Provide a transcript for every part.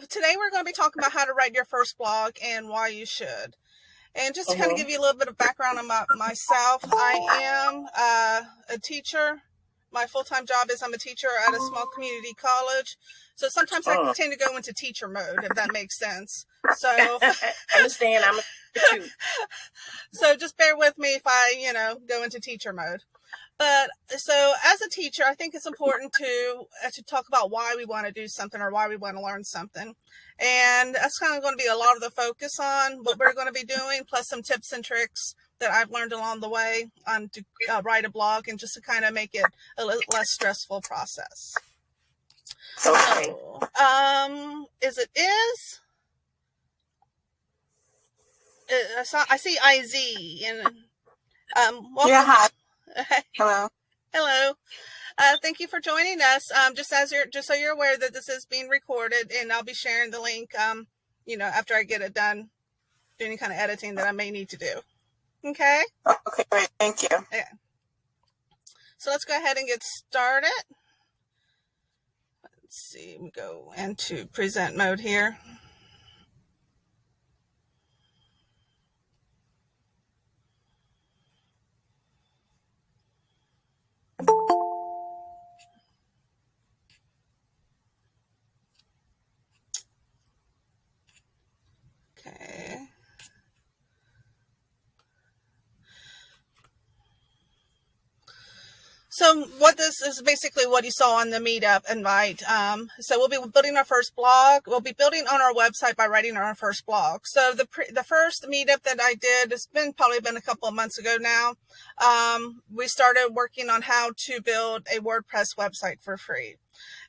today we're going to be talking about how to write your first blog and why you should. And just to kind of give you a little bit of background on myself, I am a teacher. My full-time job is I'm a teacher at a small community college. So sometimes I tend to go into teacher mode, if that makes sense. So I understand. I'm a teacher too. So just bear with me if I, go into teacher mode. But so as a teacher, I think it's important to talk about why we want to do something or why we want to learn something. And that's kind of going to be a lot of the focus on what we're going to be doing, plus some tips and tricks that I've learned along the way on to write a blog and just to kind of make it a little less stressful process. Okay. I see IZ and welcome. Yeah, hi. Hello. Hello. Thank you for joining us. Just so you're aware that this is being recorded, and I'll be sharing the link, after I get it done, do any kind of editing that I may need to do. Okay? Okay, great. Thank you. Okay. So let's go ahead and get started. Let's see, we go into present mode here. Okay. So what this is basically what you saw on the meetup invite. So we'll be building our first blog. We'll be building on our website by writing our first blog. So the first meetup that I did, it's probably been a couple of months ago now. We started working on how to build a WordPress website for free.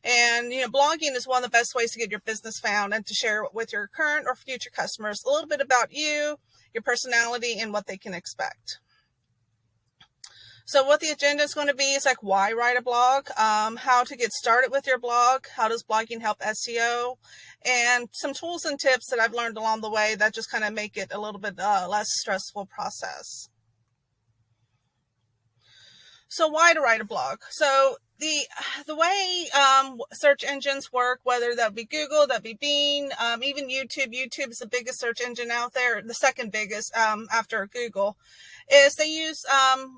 And, blogging is one of the best ways to get your business found and to share with your current or future customers a little bit about you, your personality, and what they can expect. So what the agenda is going to be is like why write a blog, how to get started with your blog, how does blogging help SEO, and some tools and tips that I've learned along the way that just kind of make it a little bit less stressful process. So why to write a blog? So the way search engines work, whether that be Google, that be Bing, even YouTube. YouTube is the biggest search engine out there, the second biggest after Google. Is they use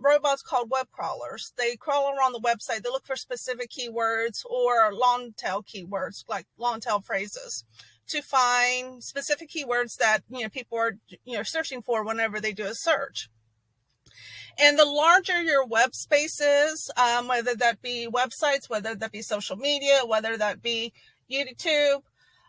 robots called web crawlers. They crawl around the website. They look for specific keywords or long tail keywords, like long tail phrases, to find specific keywords that people are searching for whenever they do a search. And the larger your web space is, whether that be websites, whether that be social media, whether that be YouTube,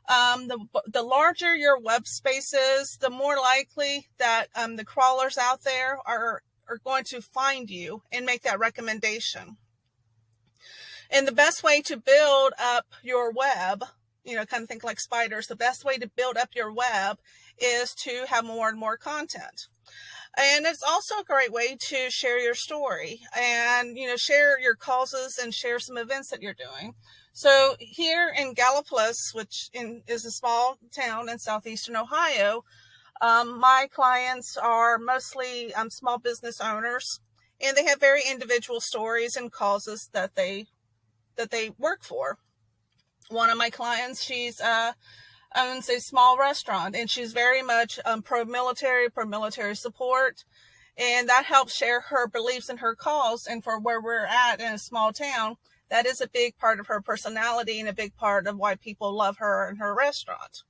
the larger your web space is, the more likely that the crawlers out there are going to find you and make that recommendation. And the best way to build up your web, kind of think like spiders, the best way to build up your web is to have more and more content. And it's also a great way to share your story and, share your causes and share some events that you're doing. So here in Gallipolis, which is a small town in southeastern Ohio, my clients are mostly small business owners, and they have very individual stories and causes that they work for. One of my clients, she's owns a small restaurant, and she's very much pro-military support, and that helps share her beliefs and her cause. And for where we're at in a small town, that is a big part of her personality and a big part of why people love her and her restaurant.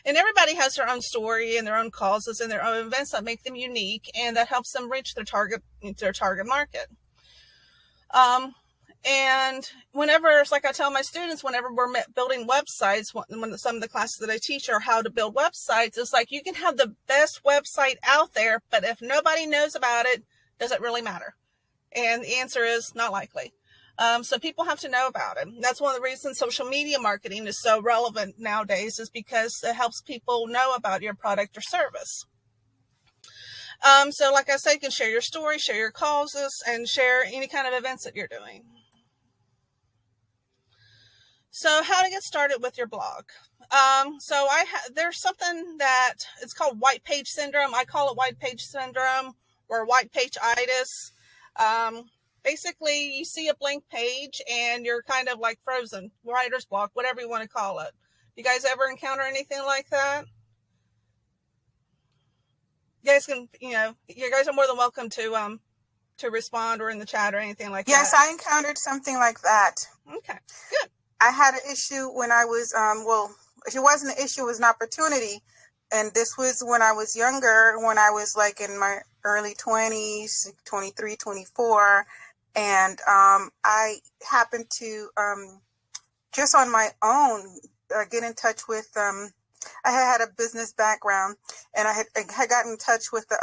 And everybody has their own story and their own causes and their own events that make them unique, and that helps them reach their target market. And whenever, it's like I tell my students, whenever we're building websites, when some of the classes that I teach are how to build websites, it's like you can have the best website out there, but if nobody knows about it, does it really matter? And the answer is not likely. So people have to know about it. That's one of the reasons social media marketing is so relevant nowadays, is because it helps people know about your product or service. So like I said, you can share your story, share your causes, and share any kind of events that you're doing. So how to get started with your blog. There's something that it's called white page syndrome. I call it white page syndrome or white page-itis. Basically, you see a blank page and you're kind of like frozen, writer's block, whatever you want to call it. You guys ever encounter anything like that? You guys can, you guys are more than welcome to respond or in the chat or anything like that. Yes, I encountered something like that. Okay, good. I had an issue when I was, it wasn't an issue, it was an opportunity. And this was when I was younger, when I was like in my early 20s, 23, 24. And I happened to just on my own get in touch with, I had a business background, and I had gotten in touch with the,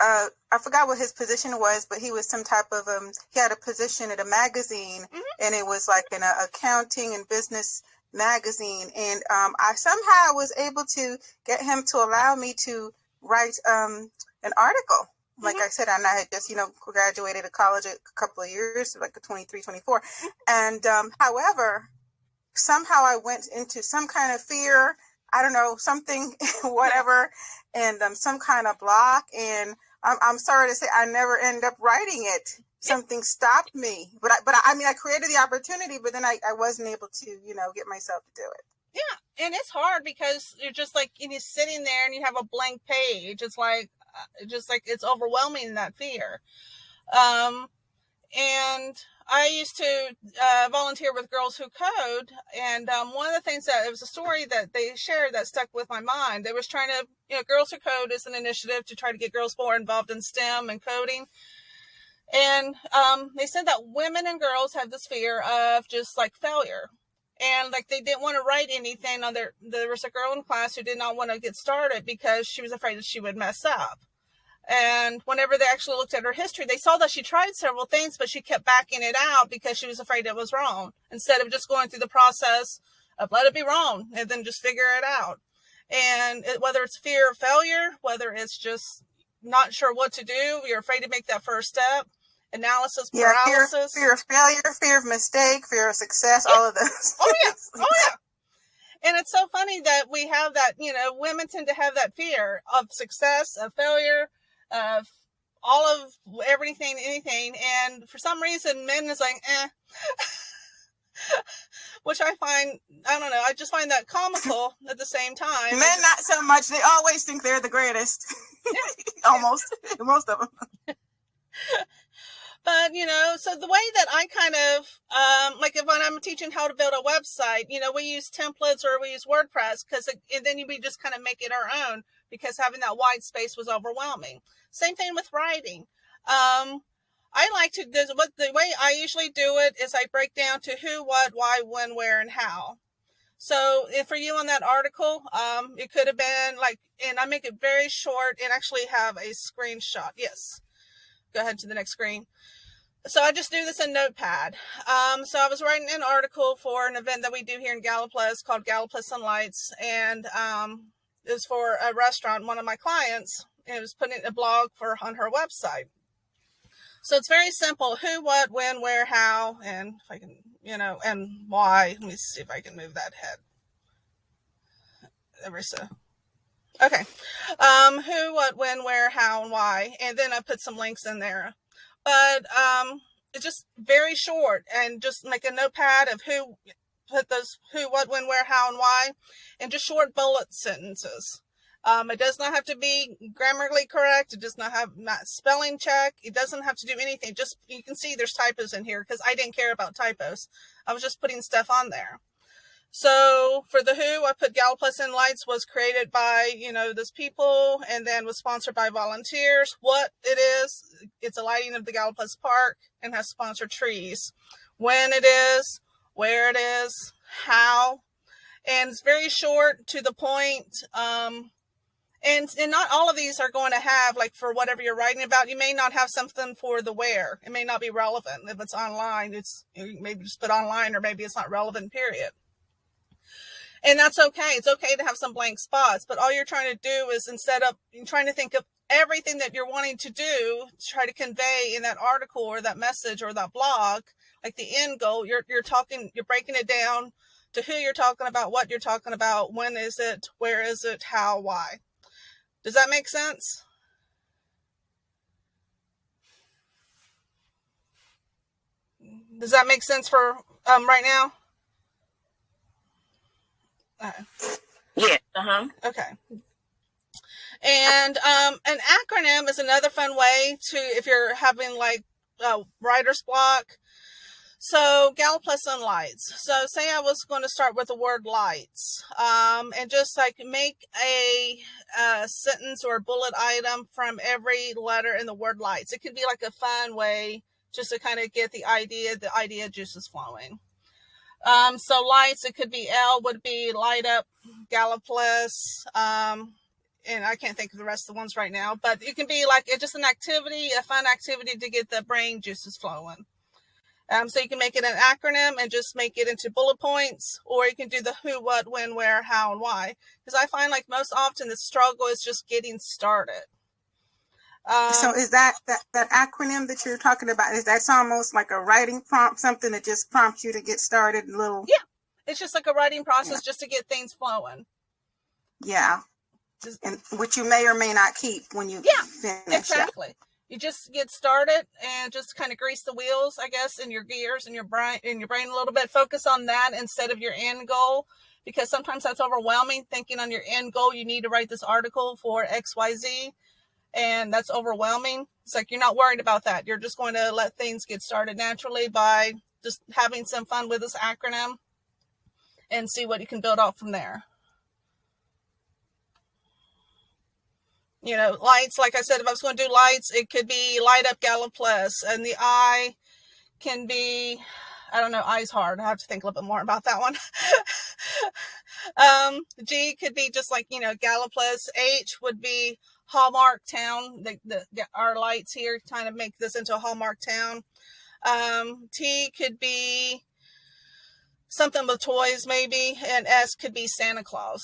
I forgot what his position was, but he was some type of, he had a position at a magazine, and it was like an accounting and business magazine. And I somehow was able to get him to allow me to write an article. Like I said, and I had just, graduated college a couple of years, like 23, 24. And however, somehow I went into some kind of fear, I don't know, something, whatever, and some kind of block. And I'm sorry to say, I never ended up writing it. Something stopped me. But I created the opportunity, but then I wasn't able to, get myself to do it. Yeah. And it's hard because you're just like, you're sitting there and you have a blank page. It's like, it's overwhelming, that fear. And I used to volunteer with Girls Who Code. And one of the things it was a story that they shared that stuck with my mind. They was trying to, Girls Who Code is an initiative to try to get girls more involved in STEM and coding. And they said that women and girls have this fear of just like failure. And like they didn't want to write anything on there was a girl in class who did not want to get started because she was afraid that she would mess up. And whenever they actually looked at her history, they saw that she tried several things, but she kept backing it out because she was afraid it was wrong, instead of just going through the process of let it be wrong and then just figure it out. And whether it's fear of failure, whether it's just not sure what to do, you're afraid to make that first step, analysis paralysis. Fear of failure, fear of mistake, fear of success, all of those. Oh, yeah. And it's so funny that we have that, women tend to have that fear of success, of failure, of all of everything, anything. And for some reason, men is like, which I find, I don't know, I just find that comical at the same time. Men, not so much. They always think they're the greatest. Yeah. Almost. Most of them. But, so the way that I kind of, like if when I'm teaching how to build a website, we use templates or we use WordPress and then we just kind of make it our own because having that white space was overwhelming. Same thing with writing. I like to, the way I usually do it is I break down to who, what, why, when, where, and how. So if for you on that article, it could have been like, and I make it very short and actually have a screenshot. Yes. Go ahead to the next screen. So I just do this in Notepad. So I was writing an article for an event that we do here in Gallipolis called Gallipolis and Lights. And it was for a restaurant, one of my clients. And it was putting a blog on her website. So it's very simple. Who, what, when, where, how, and if I can, and why. Let me see if I can move that head. Ever so. Okay. Who, what, when, where, how, and why. And then I put some links in there. But it's just very short, and just make a notepad of put those who, what, when, where, how, and why, and just short bullet sentences. It does not have to be grammatically correct. It does not have spelling check. It doesn't have to do anything. Just, you can see there's typos in here because I didn't care about typos. I was just putting stuff on there. So for the who, I put Gallipolis and Lights was created by, those people, and then was sponsored by volunteers. What it is, it's a lighting of the Gallipolis Park and has sponsored trees. When it is, where it is, how, and it's very short, to the point. And not all of these are going to have, like, for whatever you're writing about, you may not have something for the where. It may not be relevant. If it's online, you maybe just put online, or maybe it's not relevant, period. And that's okay. It's okay to have some blank spots, but all you're trying to do is, instead of trying to think of everything that you're wanting to do, to try to convey in that article or that message or that blog, like the end goal, you're breaking it down to who you're talking about, what you're talking about, when is it, where is it, how, why. Does that make sense? Does that make sense for right now? Okay. And an acronym is another fun way to, if you're having like writer's block. So Galliplus on lights. So say I was going to start with the word lights, and just like make a sentence or a bullet item from every letter in the word lights. It could be like a fun way just to kind of get the idea juices flowing. So lights, it could be L would be light up, Galliplus, and I can't think of the rest of the ones right now, but it can be like it's just an activity, a fun activity to get the brain juices flowing. So you can make it an acronym and just make it into bullet points, or you can do the who, what, when, where, how, and why. Because I find like most often the struggle is just getting started. So is that acronym that you're talking about, is that's almost like a writing prompt, something that just prompts you to get started a little? Yeah, it's just like a writing process just to get things flowing. Yeah. And which you may or may not keep when you finish. Exactly. Yeah. You just get started and just kind of grease the wheels, I guess, in your gears and your brain a little bit. Focus on that instead of your end goal, because sometimes that's overwhelming. Thinking on your end goal, you need to write this article for XYZ, and that's overwhelming. It's like you're not worried about that. You're just going to let things get started naturally by just having some fun with this acronym and see what you can build off from there. You know, lights, like I said, if I was going to do lights, it could be light up Galliplus, and the I can be, I don't know, I's hard. I have to think a little bit more about that one. G could be just like, you know, Galliplus. H would be Hallmark Town. Our lights here kind of make this into a Hallmark Town. T could be something with toys maybe, and S could be Santa Claus.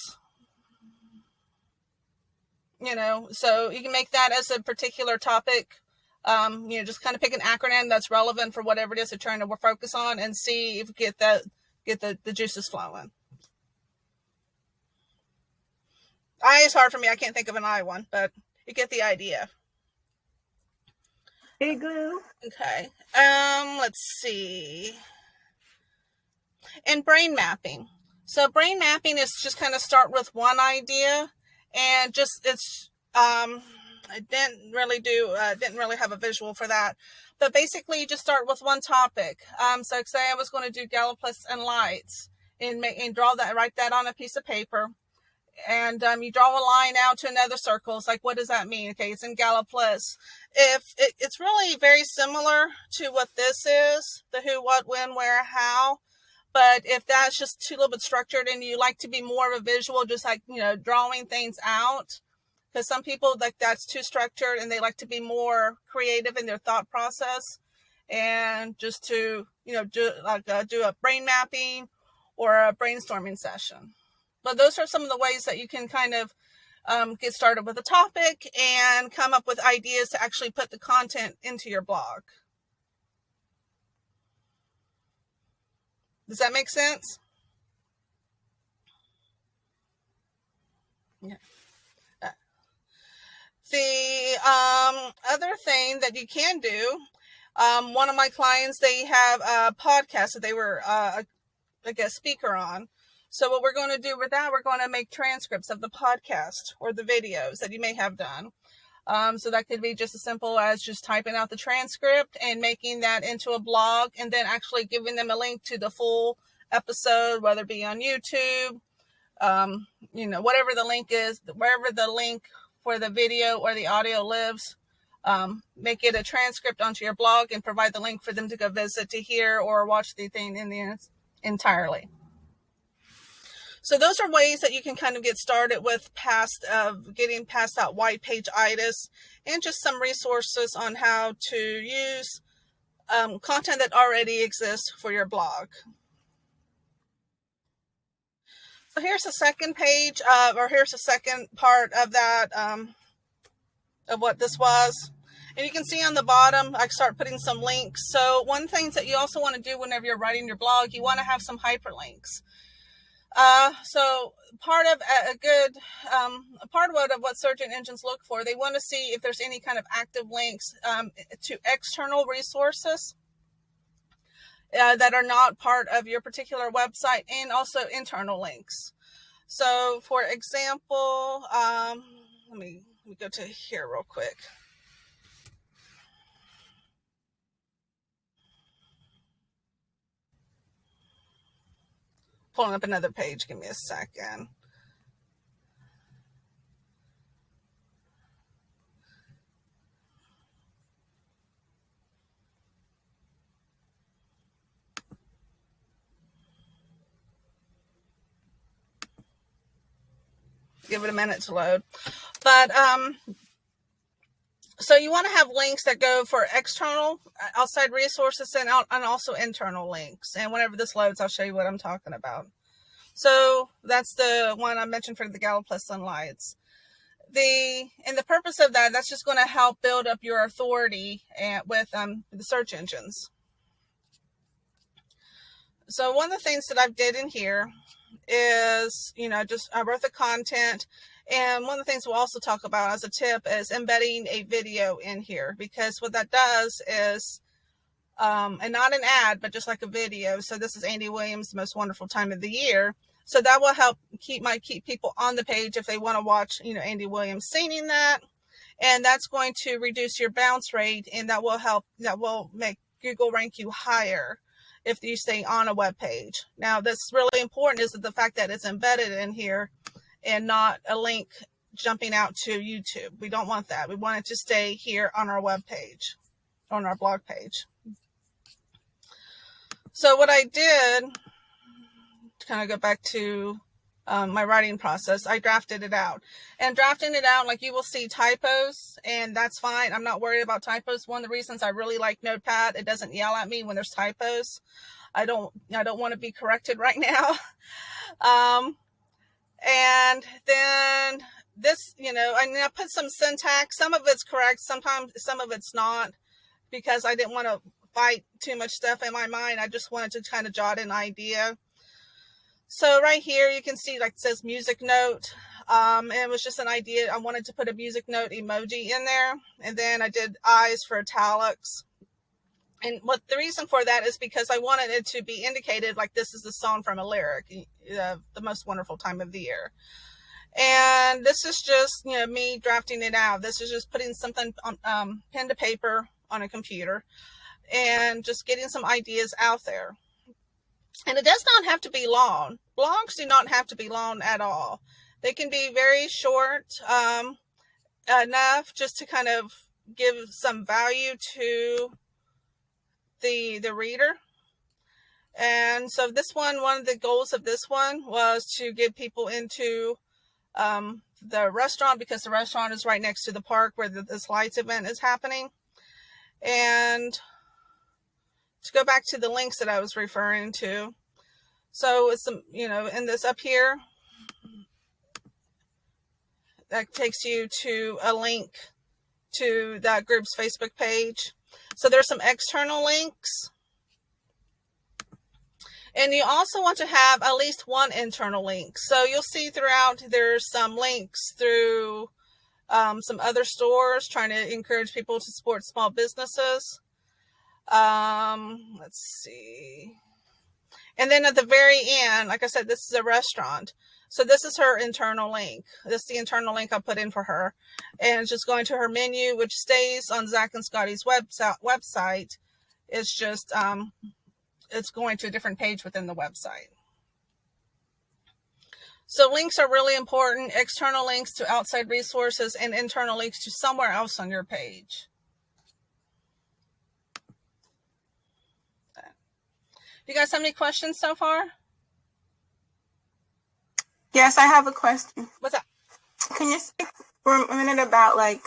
You know, so you can make that as a particular topic. You know, just kind of pick an acronym that's relevant for whatever it is you're trying to focus on, and see if you get the juices flowing. I is hard for me. I can't think of an I one, but you get the idea. Igloo. Okay. Let's see. And brain mapping. So brain mapping is just kind of start with one idea. And just I didn't really have a visual for that, but basically you just start with one topic. So say I was going to do Galliplus and lights, and write that on a piece of paper, and you draw a line out to another circle. It's like, what does that mean? Okay, it's in Galliplus. It's really very similar to what this is, the who, what, when, where, how. But if that's just too little bit structured and you like to be more of a visual, just like, you know, drawing things out, because some people like that's too structured and they like to be more creative in their thought process, and just to, you know, do a brain mapping or a brainstorming session. But those are some of the ways that you can kind of get started with a topic and come up with ideas to actually put the content into your blog. Does that make sense? Yeah. The other thing that you can do, one of my clients, they have a podcast that they were a guest speaker on. So what we're going to do with that, we're going to make transcripts of the podcast or the videos that you may have done. So that could be just as simple as just typing out the transcript and making that into a blog, and then actually giving them a link to the full episode, whether it be on YouTube, you know, whatever the link is, wherever the link for the video or the audio lives, make it a transcript onto your blog and provide the link for them to go visit to hear or watch the thing entirely. So those are ways that you can kind of get started with getting past that white page-itis, and just some resources on how to use content that already exists for your blog. So here's the second page here's the second part of that, of what this was. And you can see on the bottom, I start putting some links. So one thing that you also want to do whenever you're writing your blog, you want to have some hyperlinks. So part of what search engines look for, they want to see if there's any kind of active links to external resources that are not part of your particular website, and also internal links. So for example, let me go to here real quick. Pulling up another page. Give me a second. Give it a minute to load. But so you want to have links that go for external outside resources and also internal links. And whenever this loads, I'll show you what I'm talking about. So that's the one I mentioned for the Gala Plus Sunlights. And the purpose of that, that's just going to help build up your authority with the search engines. So one of the things that I've did in here is, just I wrote the content. And one of the things we'll also talk about as a tip is embedding a video in here, because what that does is, and not an ad, but just like a video. So this is Andy Williams' Most Wonderful Time of the Year. So that will help keep people on the page if they want to watch, Andy Williams singing that. And that's going to reduce your bounce rate, and that will make Google rank you higher if you stay on a web page. Now, that's really important is the fact that it's embedded in here and not a link jumping out to YouTube. We don't want that. We want it to stay here on our web page, on our blog page. So what I did, to kind of go back to my writing process, I drafted it out. And drafting it out, like you will see typos, and that's fine. I'm not worried about typos. One of the reasons I really like Notepad, it doesn't yell at me when there's typos. I don't want to be corrected right now. And then this, I put some syntax. Some of it's correct. Sometimes some of it's not, because I didn't want to fight too much stuff in my mind. I just wanted to kind of jot an idea. So right here, you can see, like, it says music note. And it was just an idea. I wanted to put a music note emoji in there. And then I did eyes for italics. And the reason for that is because I wanted it to be indicated like this is the song from a lyric, the most wonderful time of the year. And this is just, me drafting it out. This is just putting something on pen to paper on a computer and just getting some ideas out there. And it does not have to be long. Blogs do not have to be long at all. They can be very short, enough just to kind of give some value to the reader. And so one of the goals of this one was to get people into the restaurant, because the restaurant is right next to the park where this lights event is happening. And to go back to the links that I was referring to, so it's some, in this up here, that takes you to a link to that group's Facebook page. So there's some external links. And you also want to have at least one internal link. So you'll see throughout there's some links through some other stores trying to encourage people to support small businesses. Let's see. And then at the very end, like I said, this is a restaurant. So this is her internal link. This is the internal link I put in for her. And it's just going to her menu, which stays on Zach and Scotty's website. It's just, it's going to a different page within the website. So links are really important. External links to outside resources and internal links to somewhere else on your page. You guys have any questions so far? Yes, I have a question. What's up? Can you speak for a minute about like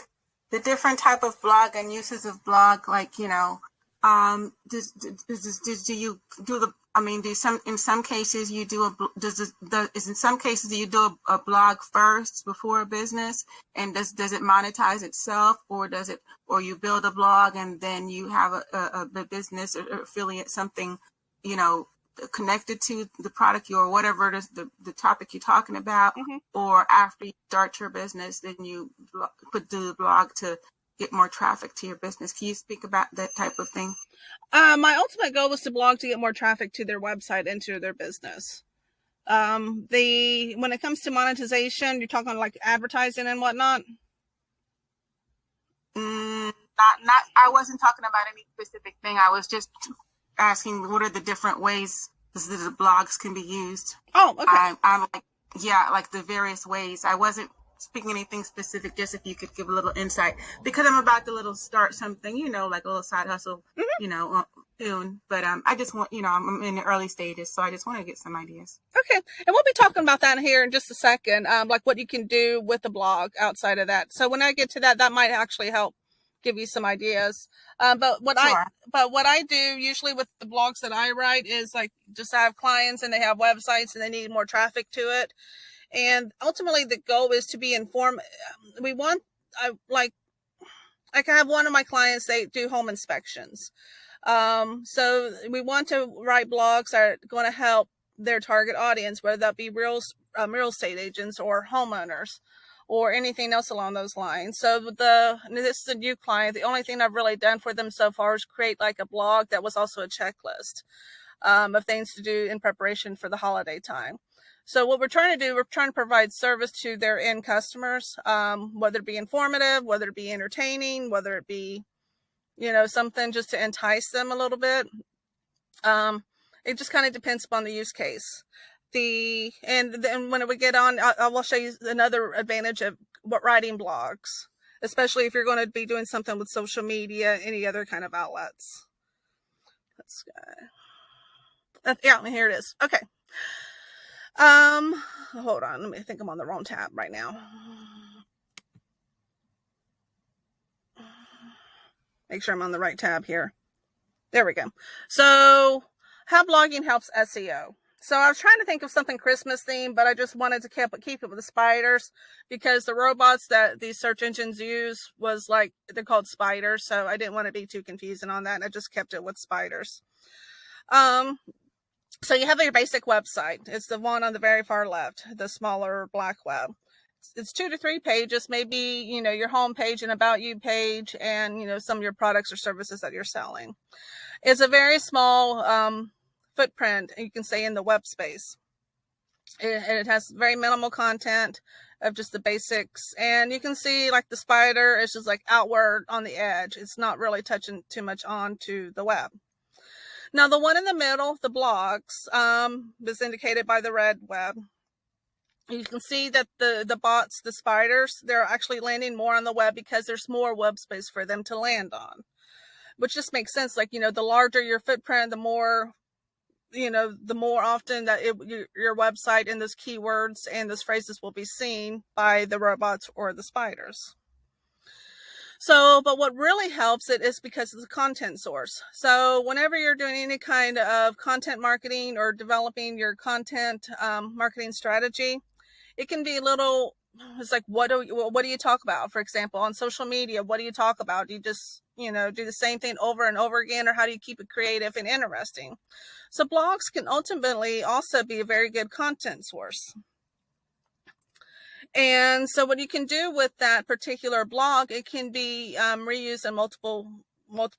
the different type of blog and uses of blog? Like, do you do the? I mean, in some cases you do a blog first before a business, and does it monetize itself, or you build a blog and then you have a business or affiliate, something, connected to the product or whatever it is, the topic you're talking about, or after you start your business, then you do the blog to get more traffic to your business. Can you speak about that type of thing? My ultimate goal was to blog to get more traffic to their website and to their business. When it comes to monetization, you're talking like advertising and whatnot. Not. I wasn't talking about any specific thing. I was just asking what are the different ways the blogs can be used. Oh, okay. I'm like, yeah, like the various ways. I wasn't speaking anything specific, just if you could give a little insight, because I'm about to start something, like a little side hustle, soon. But I just want, I'm in the early stages, so I just want to get some ideas. Okay, and we'll be talking about that here in just a second, like what you can do with the blog outside of that. So when I get to that, that might actually help give you some ideas. But what I do usually with the blogs that I write is like just I have clients and they have websites and they need more traffic to it. And ultimately the goal is to be informed. I have one of my clients, they do home inspections. So we want to write blogs that are going to help their target audience, whether that be real estate agents or homeowners or anything else along those lines. So this is a new client. The only thing I've really done for them so far is create like a blog that was also a checklist of things to do in preparation for the holiday time. So what we're trying to do, we're trying to provide service to their end customers, whether it be informative, whether it be entertaining, whether it be, something just to entice them a little bit. It just kind of depends upon the use case. And then when we get on, I will show you another advantage of writing blogs, especially if you're going to be doing something with social media, any other kind of outlets. Let's go. Yeah, here it is. Okay. Hold on. Let me think I'm on the wrong tab right now. Make sure I'm on the right tab here. There we go. So how blogging helps SEO. So I was trying to think of something Christmas themed, but I just wanted to keep it with the spiders because the robots that these search engines use was like, they're called spiders. So I didn't want to be too confusing on that. And I just kept it with spiders. So you have your basic website. It's the one on the very far left, the smaller black web. It's 2 to 3 pages, maybe, your home page and about you page and, some of your products or services that you're selling. It's a very small footprint, you can say, in the web space. It has very minimal content of just the basics. And you can see like the spider is just like outward on the edge. It's not really touching too much onto the web. Now, the one in the middle, the blogs, is indicated by the red web. You can see that the bots, the spiders, they're actually landing more on the web because there's more web space for them to land on, which just makes sense. Like, the larger your footprint, the more often that your website and those keywords and those phrases will be seen by the robots or the spiders. So, but what really helps it is because of the content source. So whenever you're doing any kind of content marketing or developing your content marketing strategy, it can be it's like, what do you talk about? For example, on social media, what do you talk about? Do you just, do the same thing over and over again, or how do you keep it creative and interesting? So blogs can ultimately also be a very good content source. And so what you can do with that particular blog, it can be reused in multiple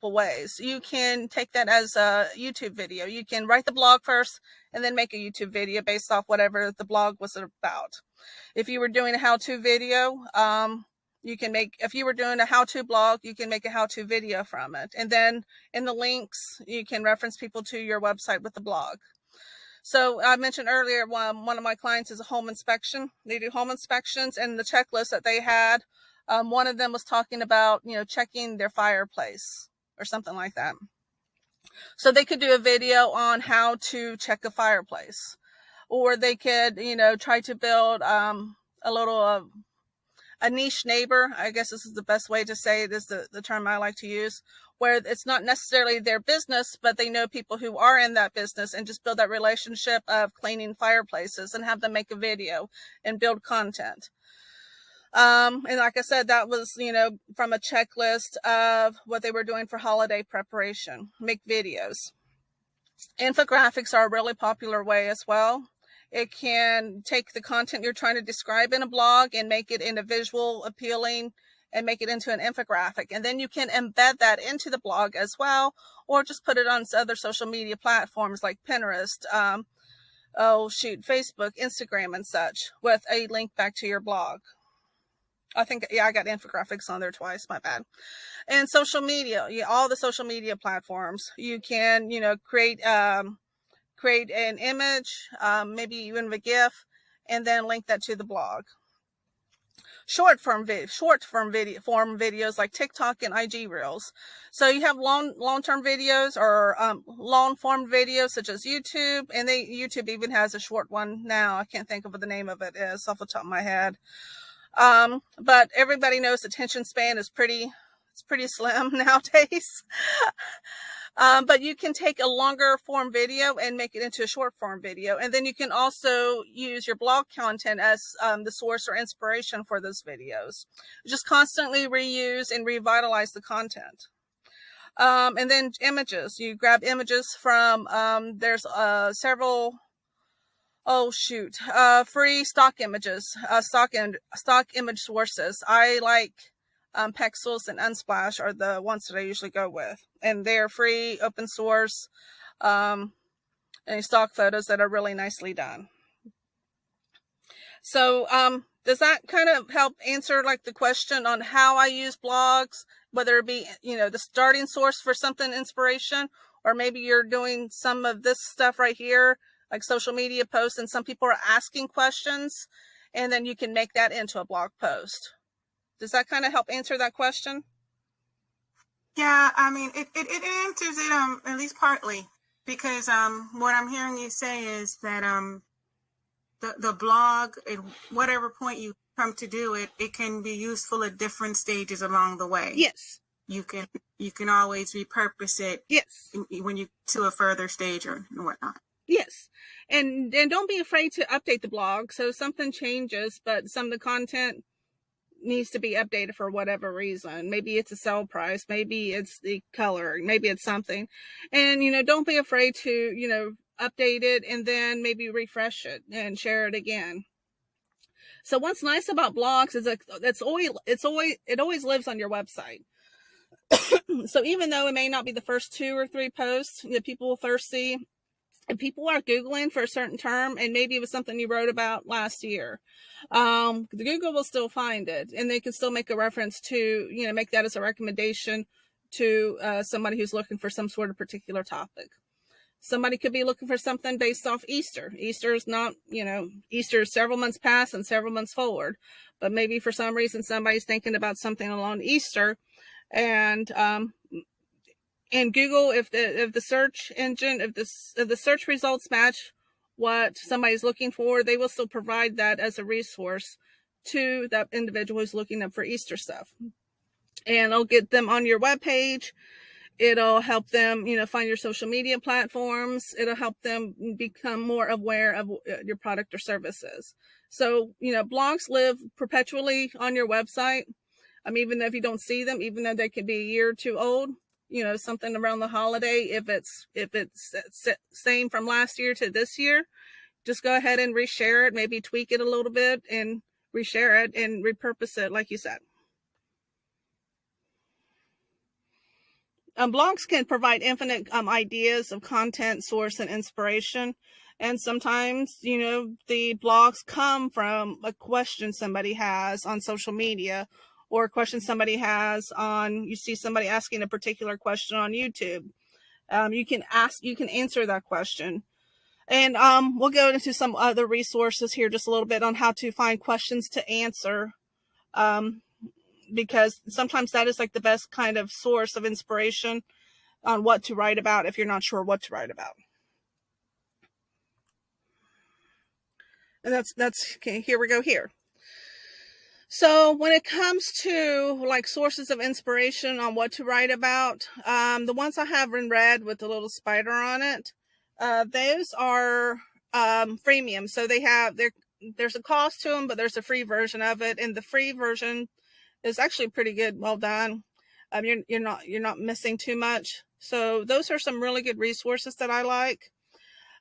ways. You can take that as a YouTube video. You can write the blog first and then make a YouTube video based off whatever the blog was about. If you were doing a how-to video, if you were doing a how-to blog, you can make a how-to video from it. And then in the links, you can reference people to your website with the blog. So I mentioned earlier, one of my clients is a home inspection. They do home inspections, and the checklist that they had, one of them was talking about, checking their fireplace or something like that. So they could do a video on how to check a fireplace, or they could, try to build a niche neighbor. I guess this is the best way to say it, is the term I like to use, where it's not necessarily their business, but they know people who are in that business, and just build that relationship of cleaning fireplaces and have them make a video and build content. And like I said, that was, from a checklist of what they were doing for holiday preparation, make videos. Infographics are a really popular way as well. It can take the content you're trying to describe in a blog and make it in a visual appealing and make it into an infographic. And then you can embed that into the blog as well, or just put it on other social media platforms like Pinterest, Facebook, Instagram, and such, with a link back to your blog. I think, yeah, I got infographics on there twice, my bad. And social media, all the social media platforms. You can, create an image, maybe even a GIF, and then link that to the blog. Short form videos like TikTok and IG Reels. So you have long-term videos, or long form videos such as YouTube, and YouTube even has a short one now. I can't think of what the name of it is off the top of my head. But everybody knows attention span is pretty slim nowadays. But you can take a longer form video and make it into a short form video. And then you can also use your blog content as the source or inspiration for those videos. Just constantly reuse and revitalize the content. And then images. You grab images from, there's several, free stock images, stock image sources. I like Pexels and Unsplash are the ones that I usually go with, and they're free, open source, and stock photos that are really nicely done. So does that kind of help answer like the question on how I use blogs, whether it be, the starting source for something inspiration, or maybe you're doing some of this stuff right here, like social media posts, and some people are asking questions, and then you can make that into a blog post. Does that kind of help answer that question? Yeah, I mean, it answers it at least partly, because what I'm hearing you say is that the blog, at whatever point you come to do it, it can be useful at different stages along the way. Yes. You can always repurpose it. Yes. When you to a further stage or whatnot. Yes. And don't be afraid to update the blog. So something changes, but some of the content needs to be updated for whatever reason. Maybe it's a sell price, maybe it's the color, maybe it's something. And, don't be afraid to, update it and then maybe refresh it and share it again. So what's nice about blogs is that it always lives on your website. So even though it may not be the first 2 or 3 posts that people will first see, if people are Googling for a certain term, and maybe it was something you wrote about last year, Google will still find it, and they can still make a reference to, make that as a recommendation to somebody who's looking for some sort of particular topic. Somebody could be looking for something based off Easter. Easter is not, Easter is several months past and several months forward, but maybe for some reason somebody's thinking about something along Easter, and Google, if the search engine, if the search results match what somebody's looking for, they will still provide that as a resource to that individual who's looking up for Easter stuff. And it'll get them on your webpage. It'll help them, find your social media platforms. It'll help them become more aware of your product or services. So, blogs live perpetually on your website. Even if you don't see them, even though they could be a year or 2 old, something around the holiday, if it's same from last year to this year, just go ahead and reshare it, maybe tweak it a little bit and reshare it and repurpose it, like you said. Blogs can provide infinite ideas of content, source, and inspiration. And sometimes, the blogs come from a question somebody has on social media, or a question somebody has you see somebody asking a particular question on YouTube. You can answer that question. And we'll go into some other resources here just a little bit on how to find questions to answer. Because sometimes that is like the best kind of source of inspiration on what to write about if you're not sure what to write about. And that's okay. Here we go here. So when it comes to like sources of inspiration on what to write about, the ones I have in red with the little spider on it, those are freemium. So there's a cost to them, but there's a free version of it, and the free version is actually pretty good. Well done. You're not missing too much. So those are some really good resources that I like.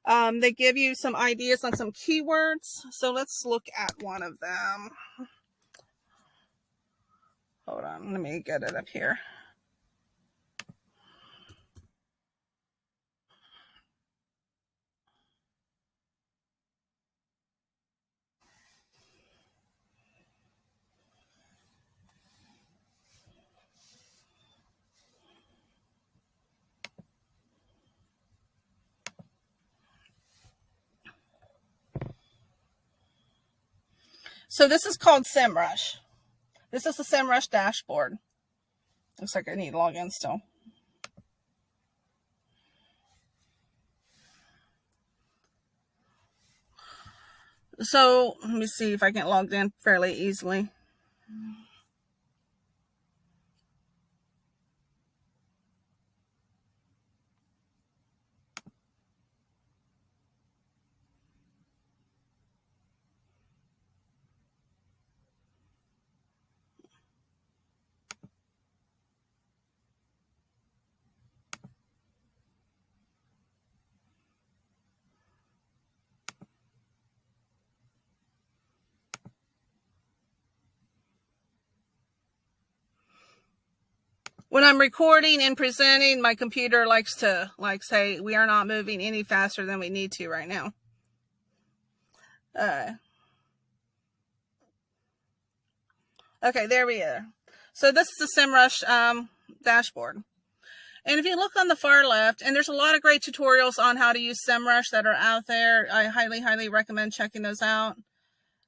They give you some ideas on some keywords. So let's look at one of them. Hold on, let me get it up here. So this is called SEMrush. This is the SEMrush dashboard. Looks like I need to log in still. So let me see if I can log in fairly easily. When I'm recording and presenting, my computer likes to say we are not moving any faster than we need to right now. Okay, there we are. So this is the SEMrush dashboard. And if you look on the far left, and there's a lot of great tutorials on how to use SEMrush that are out there. I highly, highly recommend checking those out.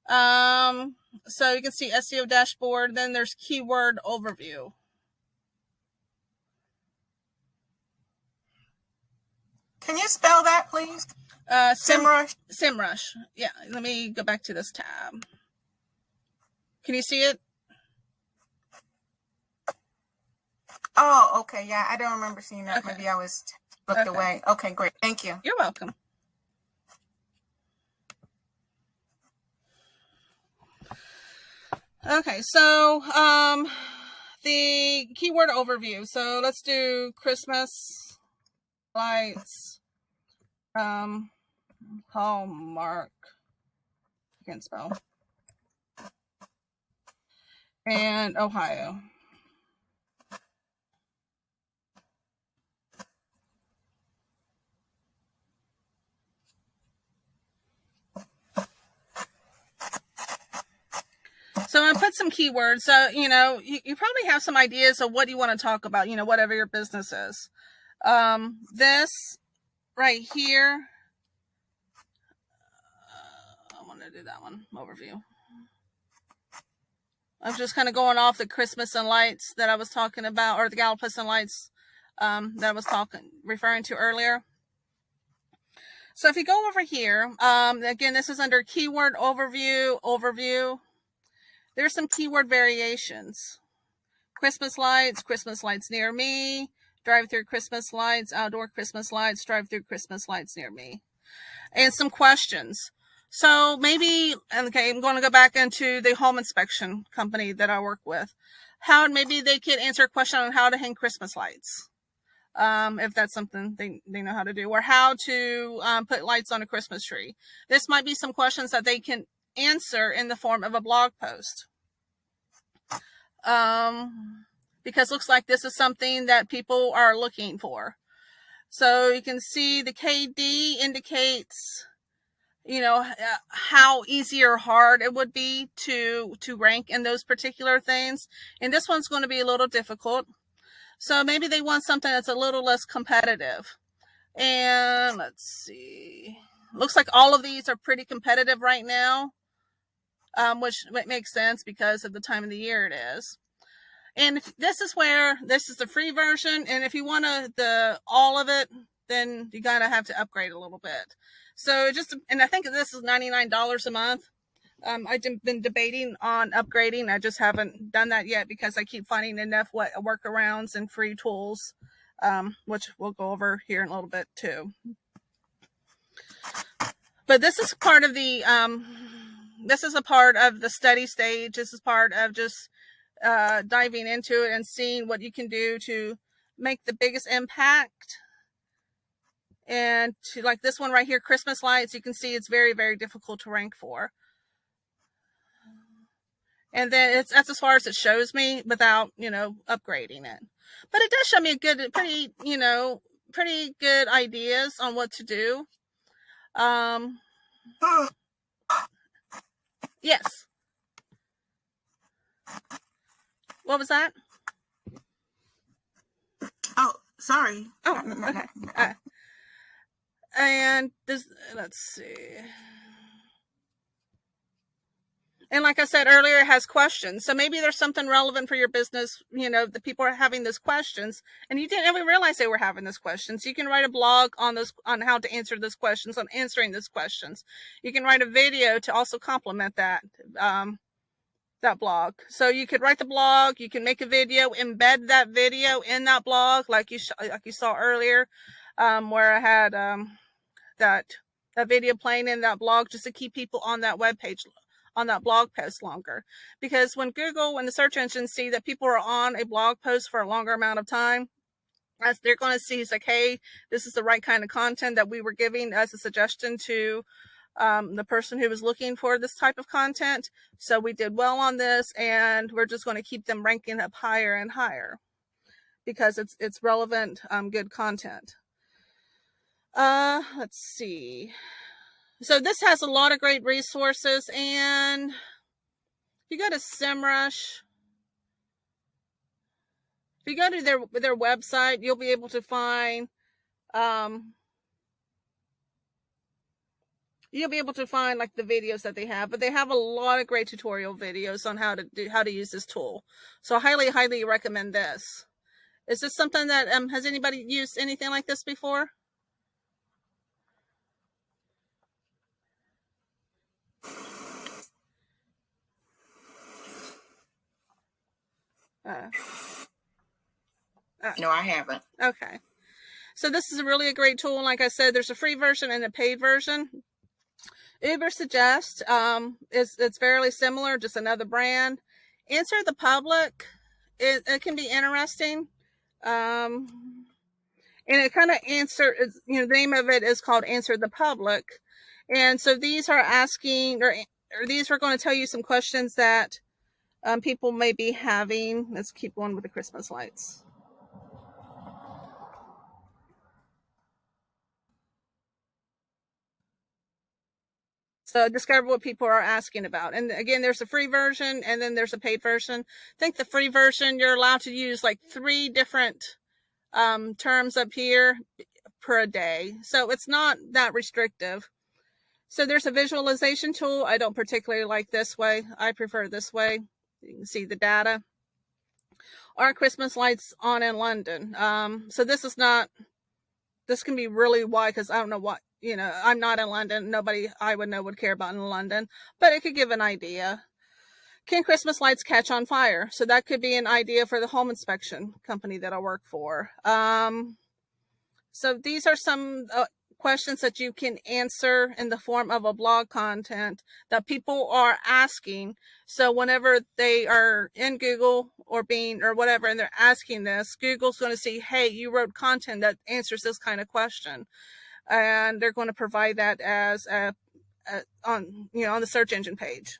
So you can see SEO dashboard. Then there's keyword overview. Can you spell that, please? SEMrush. SEMrush. Yeah, let me go back to this tab. Can you see it? Oh, okay. Yeah, I don't remember seeing that. Okay. Maybe I was looked away. Okay, great. Thank you. You're welcome. Okay, so the keyword overview. So let's do Christmas lights, Hallmark, I can't spell, and Ohio. So I put some keywords. So, you probably have some ideas of what you want to talk about, whatever your business is. This right here, I want to do that one, overview. I'm just kind of going off the Christmas and lights that I was talking about, or the Galapagos and lights that I was referring to earlier. So if you go over here, again, this is under keyword overview. There's some keyword variations. Christmas lights near me, drive-through Christmas lights, outdoor Christmas lights, drive-through Christmas lights near me. And some questions. So maybe, okay, I'm going to go back into the home inspection company that I work with. Maybe they could answer a question on how to hang Christmas lights. If that's something they know how to do, or how to put lights on a Christmas tree. This might be some questions that they can answer in the form of a blog post. Because it looks like this is something that people are looking for. So you can see the KD indicates, how easy or hard it would be to rank in those particular things. And this one's going to be a little difficult. So maybe they want something that's a little less competitive. And let's see. Looks like all of these are pretty competitive right now, which makes sense because of the time of the year it is. And this is the free version. And if you want all of it, then you gotta have to upgrade a little bit. So and I think this is $99 a month. I've been debating on upgrading. I just haven't done that yet because I keep finding enough workarounds and free tools, which we'll go over here in a little bit too. But this is part of this is a part of the study stage. This is part of just diving into it and seeing what you can do to make the biggest impact. And to like this one right here, Christmas lights, you can see it's very, very difficult to rank for. And then that's as far as it shows me without, upgrading it. But it does show me pretty good ideas on what to do. Yes. What was that? Oh, sorry. Oh, okay. And let's see. And like I said earlier, it has questions. So maybe there's something relevant for your business, the people are having those questions and you didn't even realize they were having those questions. You can write a blog on how to answer those questions, on answering those questions. You can write a video to also complement that blog. So you could write the blog, you can make a video, embed that video in that blog, like you saw earlier, where I had that video playing in that blog, just to keep people on that web page, on that blog post longer. Because when the search engines see that people are on a blog post for a longer amount of time, as they're going to see, it's like, hey, this is the right kind of content that we were giving as a suggestion to the person who was looking for this type of content. So we did well on this, and we're just going to keep them ranking up higher and higher because it's relevant, good content. Let's see. So this has a lot of great resources, and if you go to SEMrush, if you go to their website, you'll be able to find like the videos that they have, but they have a lot of great tutorial videos on how to use this tool. So I highly recommend this. Is this something that has anybody used anything like this before? No, I haven't. Okay. So this is really a great tool. Like I said, there's a free version and a paid version. Ubersuggest, it's fairly similar, just another brand. Answer the Public, it can be interesting. And it kind of the name of it is called Answer the Public. And so these are asking, or these are going to tell you some questions that people may be having. Let's keep going with the Christmas lights. So discover what people are asking about. And again, there's a free version and then there's a paid version. I think the free version, you're allowed to use like 3 different terms up here per day. So it's not that restrictive. So there's a visualization tool. I don't particularly like this way. I prefer this way. You can see the data. Are Christmas lights on in London? So this can be really wide because I don't know what, I'm not in London. Nobody I would know would care about in London, but it could give an idea. Can Christmas lights catch on fire? So that could be an idea for the home inspection company that I work for. So these are some questions that you can answer in the form of a blog content that people are asking. So whenever they are in Google or Bing or whatever, and they're asking this, Google's going to see, hey, you wrote content that answers this kind of question. And they're going to provide that as on the search engine page.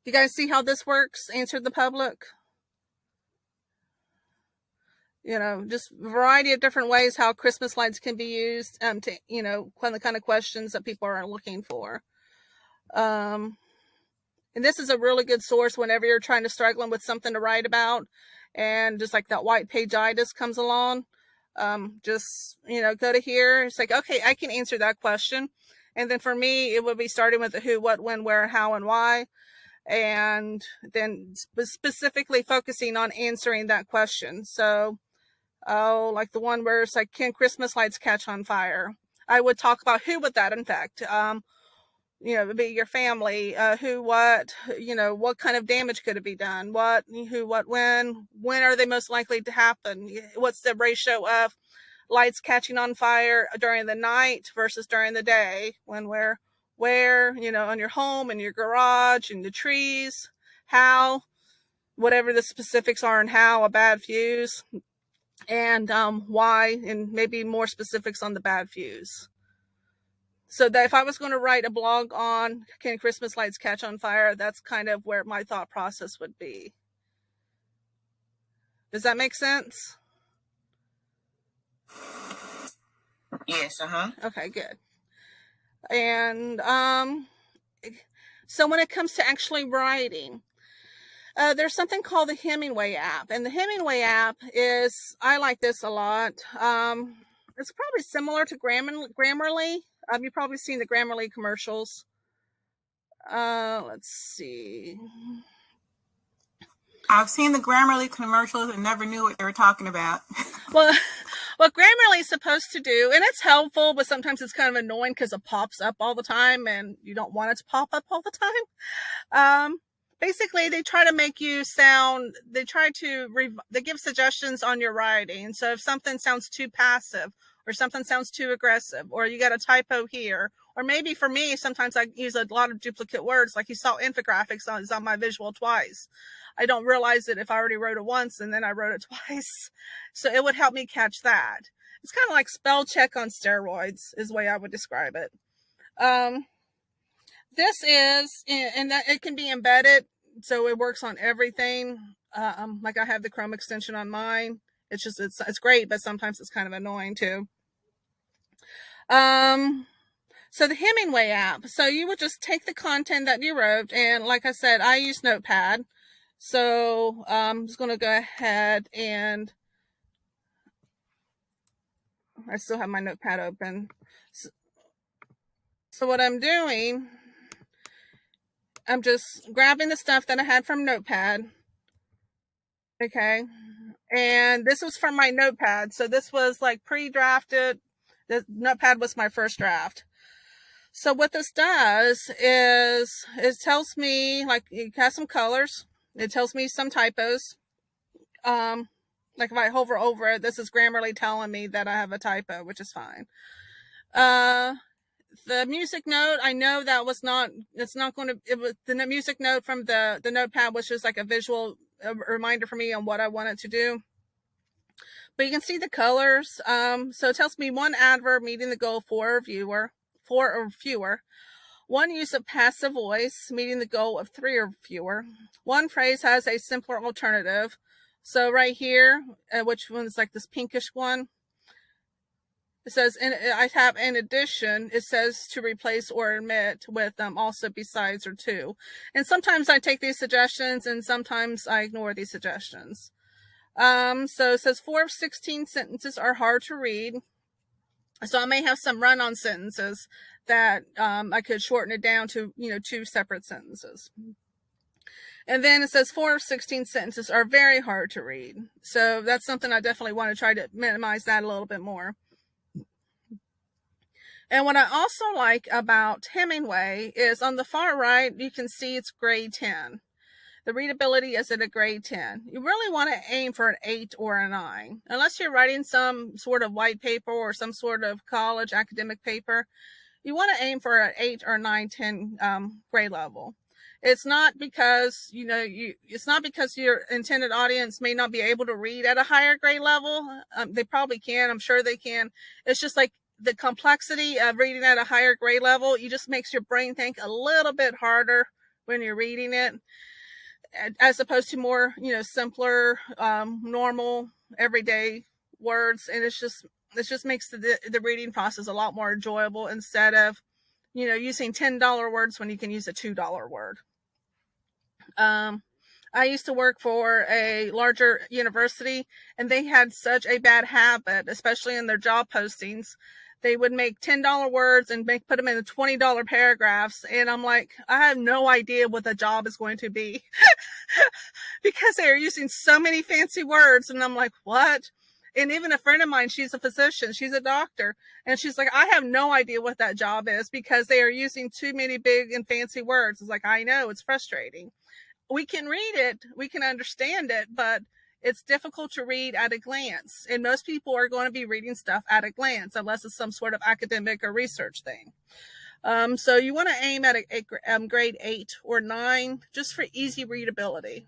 You guys see how this works? Answer the Public. Just a variety of different ways how Christmas lights can be used to, the kind of questions that people are looking for. And this is a really good source whenever you're struggling with something to write about, and just like that white page-itis comes along. Just, go to here. It's like, okay, I can answer that question. And then for me, it would be starting with the who, what, when, where, how, and why. And then specifically focusing on answering that question. So, like the one where it's like, can Christmas lights catch on fire? I would talk about who would that infect? It would be your family, who, what, what kind of damage could it be done? What, who, what, when are they most likely to happen? What's the ratio of lights catching on fire during the night versus during the day? When, where, on your home, in your garage, in the trees, how, whatever the specifics are, and how, a bad fuse, and why, and maybe more specifics on the bad fuse. So that if I was going to write a blog on can Christmas lights catch on fire, that's kind of where my thought process would be. Does that make sense? Yes, Okay, good. And so when it comes to actually writing, there's something called the Hemmingway app. And the Hemmingway app I like this a lot. It's probably similar to Grammarly. You've probably seen the Grammarly commercials. Let's see. I've seen the Grammarly commercials and never knew what they were talking about. Well, what Grammarly is supposed to do, and it's helpful, but sometimes it's kind of annoying because it pops up all the time and you don't want it to pop up all the time. Basically, they try to make you sound, they give suggestions on your writing. So if something sounds too passive or something sounds too aggressive, or you got a typo here, or maybe for me, sometimes I use a lot of duplicate words, like you saw infographics on my visual twice. I don't realize it if I already wrote it once and then I wrote it twice. So it would help me catch that. It's kind of like spell check on steroids is the way I would describe it. This is, and that it can be embedded, so it works on everything. Like I have the Chrome extension on mine. It's great, but sometimes it's kind of annoying too. So the Hemmingway app. So you would just take the content that you wrote, and like I said, I use Notepad. So I'm just going to go ahead and I still have my Notepad open. So what I'm doing, I'm just grabbing the stuff that I had from Notepad. Okay. And this was from my Notepad. So this was like pre-drafted. The Notepad was my first draft. So what this does is it tells me, like, it has some colors. It tells me some typos. Like if I hover over it, this is Grammarly telling me that I have a typo, which is fine. The music note, I know that was not, it's not going to, it was the music note from the Notepad was just like a visual reminder for me on what I wanted to do. But you can see the colors. So it tells me one adverb meeting the goal for or fewer. One use of passive voice meeting the goal of 3 or fewer. One phrase has a simpler alternative. So right here, which one's like this pinkish one? It says, I have in addition, it says to replace or omit with also besides or to. And sometimes I take these suggestions and sometimes I ignore these suggestions. So it says 4 of 16 sentences are hard to read. So I may have some run-on sentences that I could shorten it down to, 2 separate sentences. And then it says 4 of 16 sentences are very hard to read. So that's something I definitely want to try to minimize that a little bit more. And what I also like about Hemmingway is on the far right, you can see it's grade 10. The readability is at a grade 10. You really want to aim for an 8 or a 9. Unless you're writing some sort of white paper or some sort of college academic paper, you want to aim for an 8 or 9, 10 grade level. It's not because, it's not because your intended audience may not be able to read at a higher grade level. They probably can. I'm sure they can. It's just like the complexity of reading at a higher grade level, it just makes your brain think a little bit harder when you're reading it, as opposed to more, simpler, normal, everyday words. And it just makes the reading process a lot more enjoyable instead of, using $10 words when you can use a $2 word. I used to work for a larger university, and they had such a bad habit, especially in their job postings. They would make $10 words and put them in the $20 paragraphs. And I'm like, I have no idea what the job is going to be because they are using so many fancy words. And I'm like, what? And even a friend of mine, she's a physician, she's a doctor, and she's like, I have no idea what that job is because they are using too many big and fancy words. It's like, I know, it's frustrating. We can read it, we can understand it, but it's difficult to read at a glance. And most people are going to be reading stuff at a glance unless it's some sort of academic or research thing. So you want to aim at a grade 8 or 9 just for easy readability.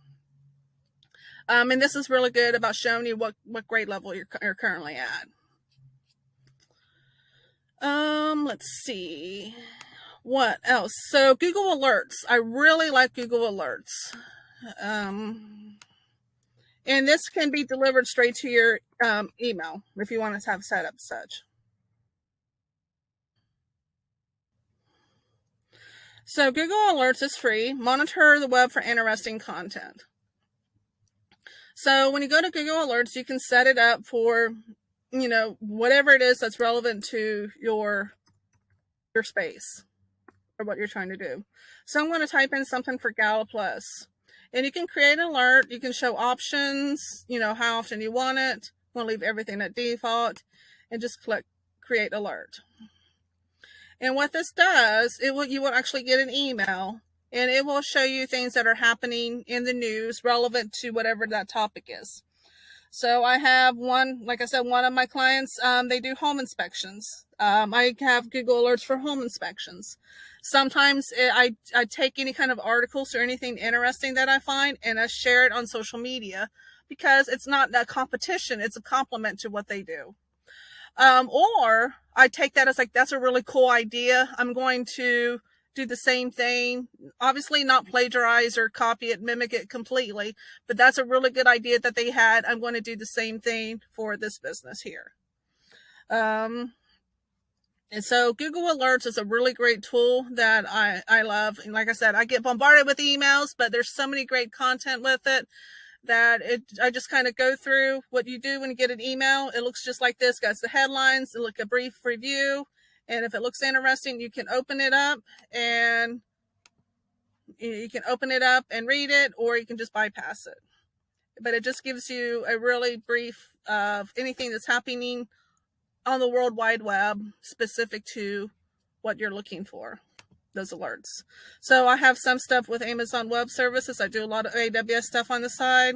And this is really good about showing you what grade level you're currently at. Let's see. What else? So Google Alerts. I really like Google Alerts. And this can be delivered straight to your email if you want to have set up such. So Google Alerts is free. Monitor the web for interesting content. So when you go to Google Alerts, you can set it up for, whatever it is that's relevant to your space. or what you're trying to do. So I'm going to type in something for Gala Plus. And you can create an alert. You can show options, how often you want it. I'm going to leave everything at default and just click create alert. And what this does, you will actually get an email, and it will show you things that are happening in the news relevant to whatever that topic is. So I have one, like I said, one of my clients, they do home inspections. I have Google alerts for home inspections. Sometimes I take any kind of articles or anything interesting that I find, and I share it on social media, because it's not a competition. It's a compliment to what they do. Or I take that as like, that's a really cool idea. I'm going to do the same thing. Obviously not plagiarize or copy it, mimic it completely, but that's a really good idea that they had. I'm going to do the same thing for this business here. And so Google Alerts is a really great tool that I love. And like I said, I get bombarded with emails, but there's so many great content with it that I just kind of go through what you do when you get an email. It looks just like this. Got the headlines, it look a brief review, and if it looks interesting, you can open it up and read it, or you can just bypass it. But it just gives you a really brief of anything that's happening on the World Wide Web specific to what you're looking for, those alerts. So I have some stuff with Amazon Web Services. I do a lot of AWS stuff on the side.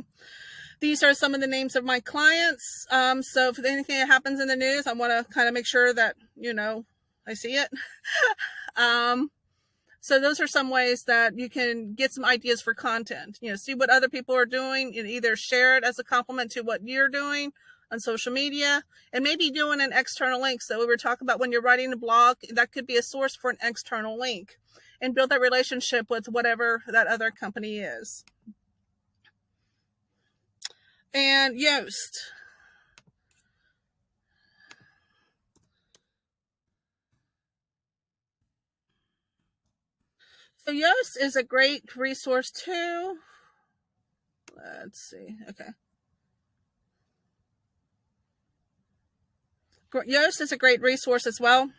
These are some of the names of my clients. So if anything that happens in the news, I want to kind of make sure that, I see it. So those are some ways that you can get some ideas for content. See what other people are doing and either share it as a compliment to what you're doing on social media, and maybe doing an external link. So we were talking about when you're writing a blog, that could be a source for an external link, and build that relationship with whatever that other company is. And Yoast. So Yoast is a great resource too. Let's see. Okay. Yoast is a great resource as well.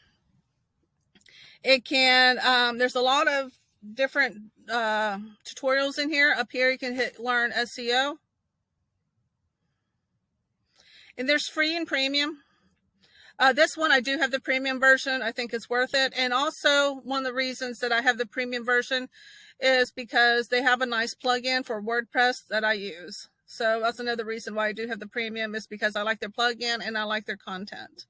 It can, there's a lot of different tutorials in here. Up here, you can hit Learn SEO. And there's free and premium. This one, I do have the premium version. I think it's worth it. And also, one of the reasons that I have the premium version is because they have a nice plugin for WordPress that I use. So that's another reason why I do have the premium, is because I like their plugin and I like their content.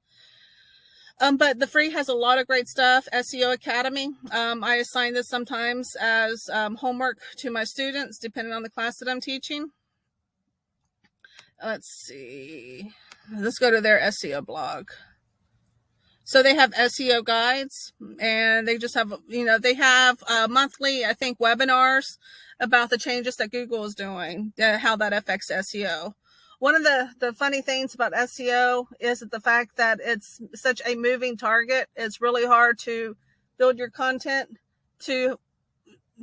But the free has a lot of great stuff. SEO Academy. I assign this sometimes as homework to my students, depending on the class that I'm teaching. Let's see. Let's go to their SEO blog. So they have SEO guides, and they just have, they have monthly, I think, webinars about the changes that Google is doing, how that affects SEO. One of the funny things about SEO is the fact that it's such a moving target. It's really hard to build your content to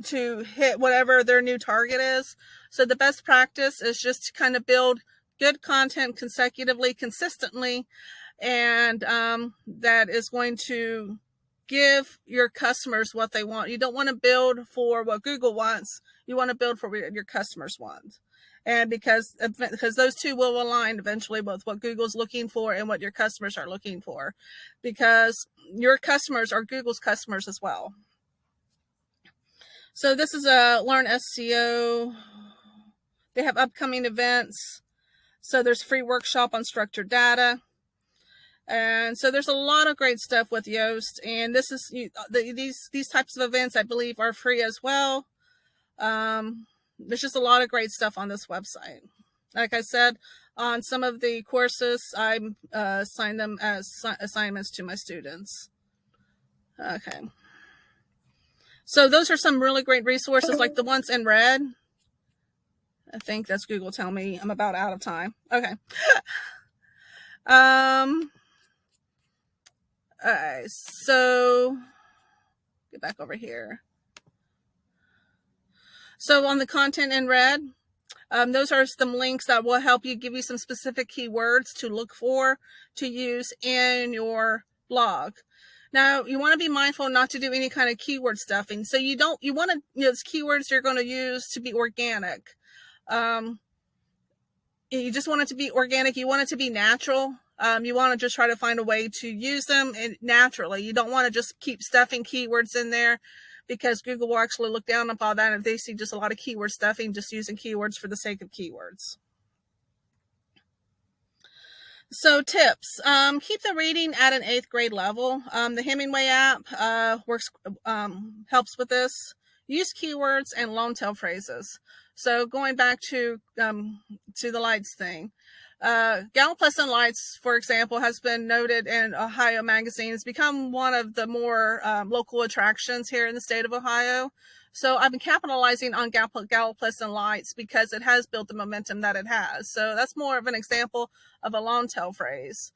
hit whatever their new target is. So the best practice is just to kind of build good content consecutively, consistently, and that is going to give your customers what they want. You don't want to build for what Google wants. You want to build for what your customers want. And because those two will align eventually with what Google's looking for and what your customers are looking for, because your customers are Google's customers as well. So this is a Learn SEO. They have upcoming events. So there's free workshop on structured data. And so there's a lot of great stuff with Yoast. And this is these types of events, I believe, are free as well. There's just a lot of great stuff on this website. Like I said, on some of the courses, I assign them as assignments to my students. Okay. So those are some really great resources, like the ones in red. I think that's Google telling me I'm about out of time. Okay. All right. So get back over here. So on the content in red, those are some links that will help you, give you some specific keywords to look for, to use in your blog. Now, you want to be mindful not to do any kind of keyword stuffing. So you want to, those keywords you're going to use to be organic. You just want it to be organic. You want it to be natural. You want to just try to find a way to use them naturally. You don't want to just keep stuffing keywords in there, because Google will actually look down upon that if they see just a lot of keyword stuffing, just using keywords for the sake of keywords. So tips, keep the reading at an 8th grade level. The Hemmingway app helps with this. Use keywords and long tail phrases. So going back to the lights thing, Gallup and Lights, for example, has been noted in Ohio magazine. It's become one of the more local attractions here in the state of Ohio. So I've been capitalizing on Gallup and Lights because it has built the momentum that it has. So that's more of an example of a long tail phrase.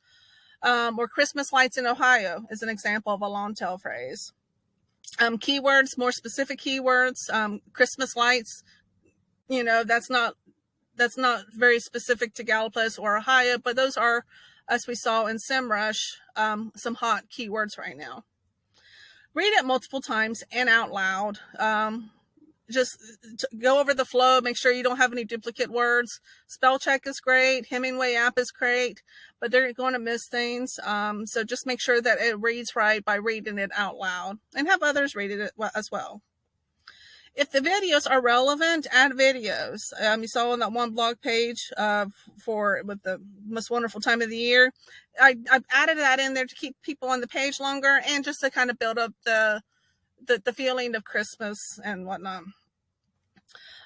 Or Christmas lights in Ohio is an example of a long tail phrase. Keywords, more specific keywords. Christmas lights, that's not very specific to Gallup or Ohio, but those are, as we saw in SEMrush, some hot keywords right now. Read it multiple times and out loud. Just go over the flow, make sure you don't have any duplicate words. Spell check is great. Hemmingway app is great, but they're going to miss things. So just make sure that it reads right by reading it out loud, and have others read it as well. If the videos are relevant, add videos. You saw on that one blog page with the most wonderful time of the year. I've added that in there to keep people on the page longer, and just to kind of build up the feeling of Christmas and whatnot.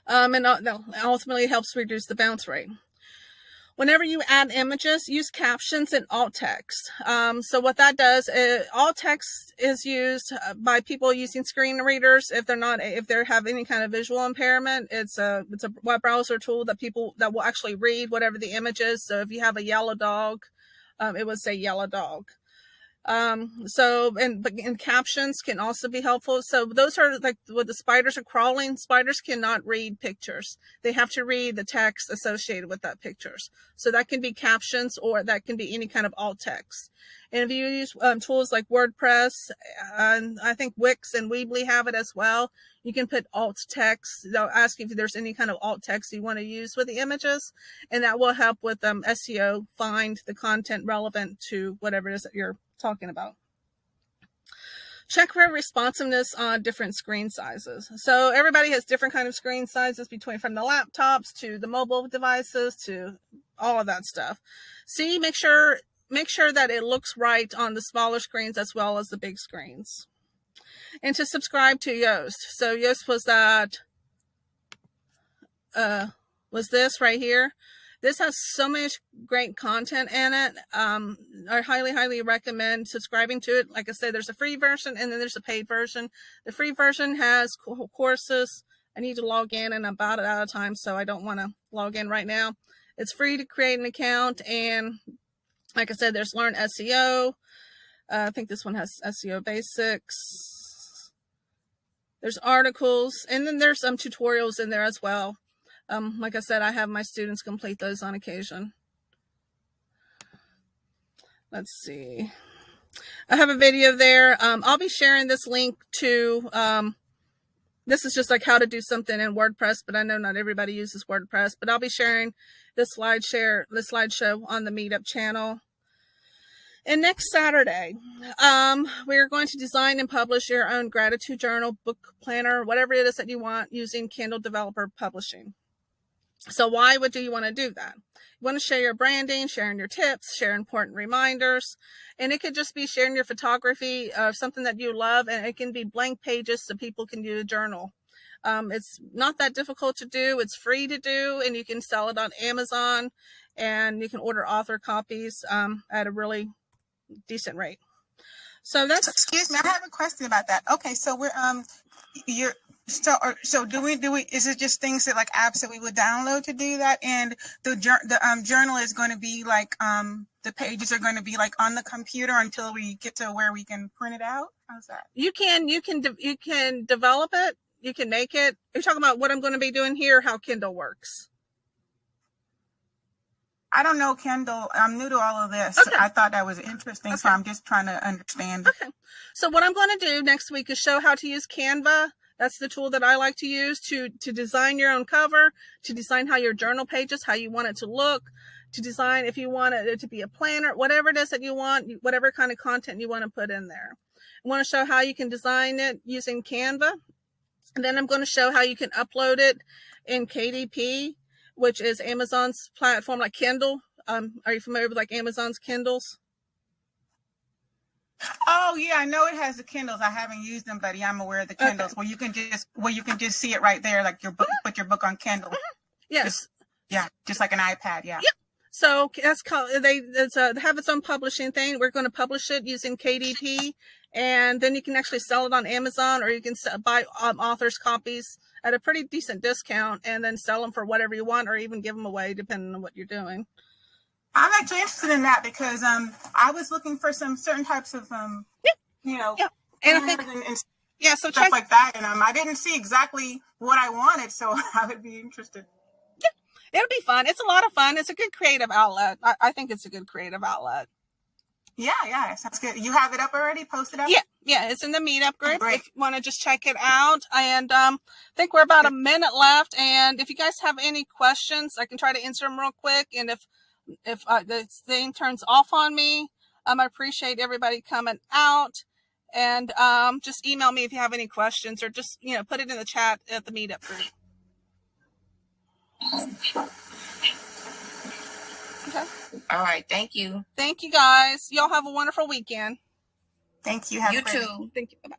And ultimately it helps reduce the bounce rate. Whenever you add images, use captions and alt text. So what that does, alt text is used by people using screen readers if they have any kind of visual impairment. It's a web browser tool that will actually read whatever the image is. So if you have a yellow dog, it would say yellow dog. And captions can also be helpful. So those are like when the spiders are crawling. Spiders cannot read pictures. They have to read the text associated with that pictures. So that can be captions, or that can be any kind of alt text. And if you use tools like WordPress, and I think Wix and Weebly have it as well, you can put alt text. They'll ask you if there's any kind of alt text you want to use with the images, and that will help with SEO find the content relevant to whatever it is that you're talking about. Check for responsiveness on different screen sizes. So everybody has different kind of screen sizes, from the laptops to the mobile devices to all of that stuff. See, make sure that it looks right on the smaller screens as well as the big screens. And to subscribe to Yoast. So Yoast was this right here. This has so much great content in it. I highly, highly recommend subscribing to it. Like I said, there's a free version and then there's a paid version. The free version has courses. I need to log in, and I'm about out of time, so I don't want to log in right now. It's free to create an account, and like I said, there's Learn SEO. I think this one has SEO Basics. There's articles, and then there's some tutorials in there as well. Like I said, I have my students complete those on occasion. Let's see. I have a video there. I'll be sharing this link to, this is just like how to do something in WordPress, but I know not everybody uses WordPress, but I'll be sharing this slideshow on the Meetup channel. And next Saturday, we're going to design and publish your own gratitude journal, book planner, whatever it is that you want, using Kindle Developer Publishing. So why would you want to do that? You want to share your branding, sharing your tips, share important reminders, and it could just be sharing your photography of something that you love, and it can be blank pages so people can do a journal. It's not that difficult to do. It's free to do, and you can sell it on Amazon, and you can order author copies at a really decent rate. So that's. Excuse me, I have a question about that. Okay, so we're So do we is it just things that like apps that we would download to do that, and the journal is going to be like the pages are going to be like on the computer until we get to where we can print it out? How's that? You can develop it, you can make it. You're talking about what I'm going to be doing here, how Kindle works. I don't know, Kendall. I'm new to all of this. Okay. I thought that was interesting, so Okay. I'm just trying to understand. Okay. So what I'm going to do next week is show how to use Canva. That's the tool that I like to use to design your own cover, to design how your journal pages, how you want it to look, to design if you want it to be a planner, whatever it is that you want, whatever kind of content you want to put in there. I want to show how you can design it using Canva. And then I'm going to show how you can upload it in KDP, which is Amazon's platform, like Kindle. Are you familiar with like Amazon's Kindles? Oh yeah, I know it has the Kindles. I haven't used them, but yeah, I'm aware of the Kindles where you can just see it right there, like your book, put your book on Kindle. Yes. Just like an iPad. Yeah. Yep. So that's called, they have its own publishing thing. We're going to publish it using KDP, and then you can actually sell it on Amazon, or you can buy authors' copies at a pretty decent discount, and then sell them for whatever you want, or even give them away depending on what you're doing. I'm actually interested in that because I was looking for some certain types of you know, and I think and so stuff like that, and I didn't see exactly what I wanted, so I would be interested. It'll be fun. It's a lot of fun. It's a good creative outlet. I think it's a good creative outlet. Yeah, sounds good. You have it up already, posted up? Yeah, it's in the meetup group. Great. If you want to just check it out. And I think we're about a minute left. And if you guys have any questions, I can try to answer them real quick. And if this thing turns off on me, I appreciate everybody coming out. And just email me if you have any questions, or just put it in the chat at the meetup group. Okay. All right. Thank you. Thank you, guys. Y'all have a wonderful weekend. Thank you. Have You a great too. Thank you. Bye-bye.